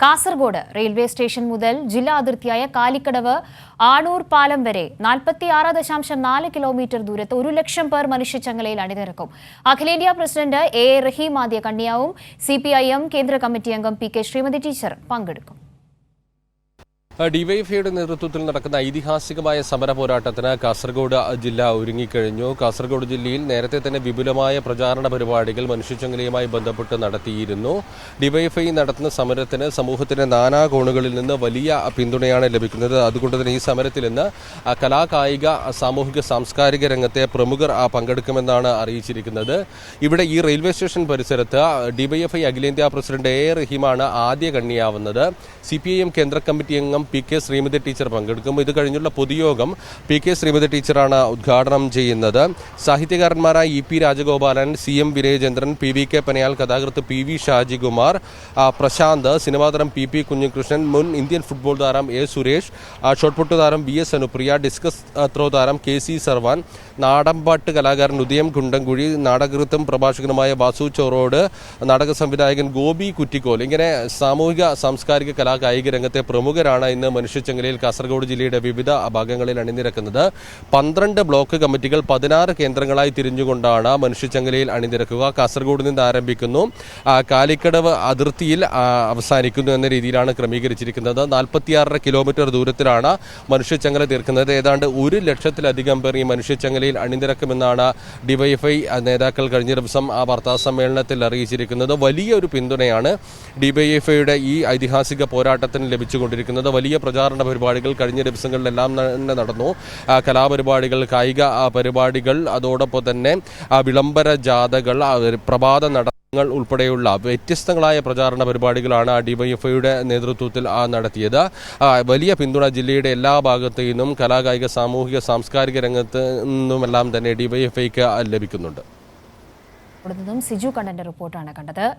Kasaragod railway station മുതൽ ജില്ലാ അതിർത്തിയായ കാലിക്കടവ് ആണൂർ പാലം വരെ 46.4 കിലോമീറ്റർ ദൂരത്ത് 1 ലക്ഷം പേർ മനുഷ്യച്ചങ്ങലയിൽ അണിനിരക്കും. അഖിലേന്ത്യാ പ്രസിഡന്റ് എ റഹീം ആദ്യ കണ്ണിയാവും. CPIM കേന്ദ്ര കമ്മിറ്റി അംഗം PK ശ്രീമതി ടീച്ചർ പങ്കെടുക്കും. ഡിവൈഎഫ്ഐയുടെ നേതൃത്വത്തിൽ നടക്കുന്ന ഐതിഹാസികമായ സമര പോരാട്ടത്തിന് കാസർഗോഡ് ജില്ല ഒരുങ്ങിക്കഴിഞ്ഞു. കാസർഗോഡ് ജില്ലയിൽ നേരത്തെ തന്നെ വിപുലമായ പ്രചാരണ പരിപാടികൾ മനുഷ്യച്ചങ്ങലയുമായി ബന്ധപ്പെട്ട് നടത്തിയിരുന്നു. ഡിവൈഎഫ്ഐ നടത്തുന്ന സമരത്തിന് സമൂഹത്തിന്റെ നാനാ കോണുകളിൽ നിന്ന് വലിയ പിന്തുണയാണ് ലഭിക്കുന്നത്. അതുകൊണ്ട് തന്നെ ഈ സമരത്തിൽ ഇന്ന് കലാകായിക സാമൂഹിക സാംസ്കാരിക രംഗത്തെ പ്രമുഖർ പങ്കെടുക്കുമെന്നാണ് അറിയിച്ചിരിക്കുന്നത്. ഇവിടെ ഈ റെയിൽവേ സ്റ്റേഷൻ പരിസരത്ത് ഡിവൈഎഫ്ഐ അഖിലേന്ത്യാ പ്രസിഡന്റ് എ റഹീമാണ് ആദ്യ കണ്ണിയാവുന്നത്. CPIM കേന്ദ്ര കമ്മിറ്റി അംഗം PK ശ്രീമതി ടീച്ചർ പങ്കെടുക്കും. ഇത് കഴിഞ്ഞുള്ള പൊതുയോഗം PK ശ്രീമതി ടീച്ചറാണ് ഉദ്ഘാടനം ചെയ്യുന്നത്. സാഹിത്യകാരന്മാരായ EP Rajagopalan, CM Vinayachandran, PVK Panayal, കഥാകൃത്ത് PV ഷാജികുമാർ, പ്രശാന്ത്, സിനിമാതാരം PP കുഞ്ഞികൃഷ്ണൻ, മുൻ ഇന്ത്യൻ ഫുട്ബോൾ താരം A സുരേഷ്, ഷോട്ട്പുട്ട് താരം VS അനുപ്രിയ, ഡിസ്കസ് ത്രോ താരം KC സർവാൻ, നാടൻപാട്ട് കലാകാരൻ ഉദയം കുണ്ടംകുഴി, നാടകൃത്തും പ്രഭാഷകനുമായ വാസു ചോറോട്, നാടക സംവിധായകൻ ഗോപി കുറ്റിക്കോൽ, ഇങ്ങനെ സാമൂഹിക സാംസ്കാരിക കലാകായിക രംഗത്തെ പ്രമുഖരാണ് ഇന്ന് മനുഷ്യച്ചങ്ങലയിൽ കാസർഗോഡ് ജില്ലയുടെ വിവിധ ഭാഗങ്ങളിൽ അണിനിരക്കുന്നത്. 12 ബ്ലോക്ക് കമ്മിറ്റികൾ 16 കേന്ദ്രങ്ങളായി തിരിഞ്ഞുകൊണ്ടാണ് മനുഷ്യച്ചങ്ങലയിൽ അണിനിരക്കുക. കാസർഗോഡ് നിന്ന് ആരംഭിക്കുന്നു, കാലിക്കടവ് അതിർത്തിയിൽ അവസാനിക്കുന്നു എന്ന രീതിയിലാണ് ക്രമീകരിച്ചിരിക്കുന്നത്. 46 കിലോമീറ്റർ ദൂരത്തിലാണ് മനുഷ്യച്ചങ്ങല തീർക്കുന്നത്. ഏതാണ്ട് 1 ലക്ഷത്തിലധികം പേർ ഈ മനുഷ്യച്ചങ്ങലയിൽ അണിനിരക്കുമെന്നാണ് ഡിവൈഎഫ്ഐ നേതാക്കൾ കഴിഞ്ഞ ദിവസം വാർത്താ സമ്മേളനത്തിൽ അറിയിച്ചിരിക്കുന്നത്. വലിയൊരു പിന്തുണയാണ് ഡിവൈഎഫ്ഐയുടെ ഈ ഐതിഹാസിക പോരാട്ടത്തിന് ലഭിച്ചുകൊണ്ടിരിക്കുന്നത്. വലിയ പ്രചാരണ പരിപാടികൾ കഴിഞ്ഞ ദിവസങ്ങളിലെല്ലാം തന്നെ നടന്നു. കലാപരിപാടികൾ, കായിക പരിപാടികൾ, അതോടൊപ്പം തന്നെ വിളംബര ജാഥകൾ, പ്രഭാത നടത്തങ്ങൾ ഉൾപ്പെടെയുള്ള വ്യത്യസ്തങ്ങളായ പ്രചാരണ പരിപാടികളാണ് ഡിവൈഎഫ്ഐയുടെ നേതൃത്വത്തിൽ നടത്തിയത്. വലിയ പിന്തുണ ജില്ലയുടെ എല്ലാ ഭാഗത്തു നിന്നും കലാകായിക സാമൂഹിക സാംസ്കാരിക രംഗത്ത് നിന്നുമെല്ലാം തന്നെ ഡിവൈഎഫ്ഐക്ക് ലഭിക്കുന്നുണ്ട്. സിജു കണ്ണന്റെ റിപ്പോർട്ടാണ് കണ്ടത്.